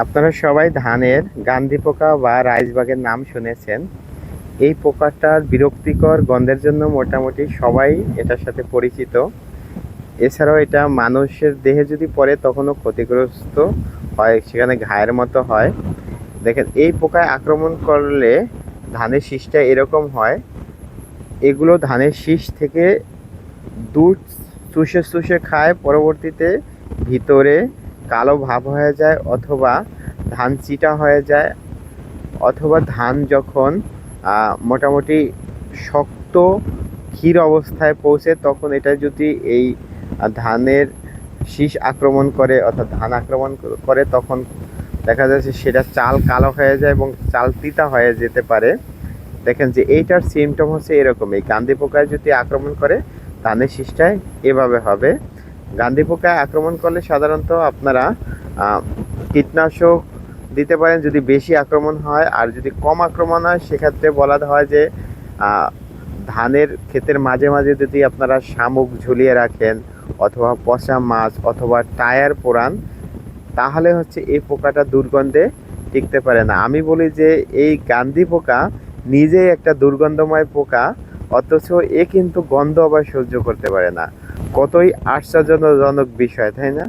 আপনারা সবাই ধানের গান্ধি পোকা বা রাইসবাগের নাম শুনেছেন। এই পোকাটার বিরক্তিকর গন্ধের জন্য মোটামুটি সবাই এটার সাথে পরিচিত। এছাড়াও এটা মানুষের দেহে যদি পড়ে তখনও ক্ষতিগ্রস্ত হয়, সেখানে ঘায়ের মতো হয়। দেখেন, এই পোকায় আক্রমণ করলে ধানের শীষটা এরকম হয়। এগুলো ধানের শীষ থেকে দুধ চুষে চুষে খায়, পরবর্তীতে ভিতরে কালো ভাব হয়ে যায়, অথবা ধান চিটা হয়ে যায়, অথবা ধান যখন মোটামুটি শক্ত ক্ষীর অবস্থায় পৌঁছে তখন এটা যদি এই ধানের শীষ আক্রমণ করে অর্থাৎ ধান আক্রমণ করে, তখন দেখা যাচ্ছে সেটা চাল কালো হয়ে যায় এবং চাল তিতা হয়ে যেতে পারে। দেখেন যে এইটার সিমটম হচ্ছে এরকম, এই গান্ধি পোকায় যদি আক্রমণ করে ধানের শীষটায় এভাবে হবে। গান্ধি পোকায় আক্রমণ করলে সাধারণত আপনারা কীটনাশক দিতে পারেন যদি বেশি আক্রমণ হয়, আর যদি কম আক্রমণ হয় সেক্ষেত্রে বলা হয় যে ধানের ক্ষেতের মাঝে মাঝে যদি আপনারা শামুক ঝুলিয়ে রাখেন অথবা পচা মাছ অথবা টায়ার পোড়ান, তাহলে হচ্ছে এই পোকাটা দুর্গন্ধে টিকতে পারে না। আমি বলি যে এই গান্ধি পোকা নিজেই একটা দুর্গন্ধময় পোকা, অথচ এ কিন্তু গন্ধ আবার সহ্য করতে পারে না। কতই আশ্চর্যজনক বিষয়, তাই না?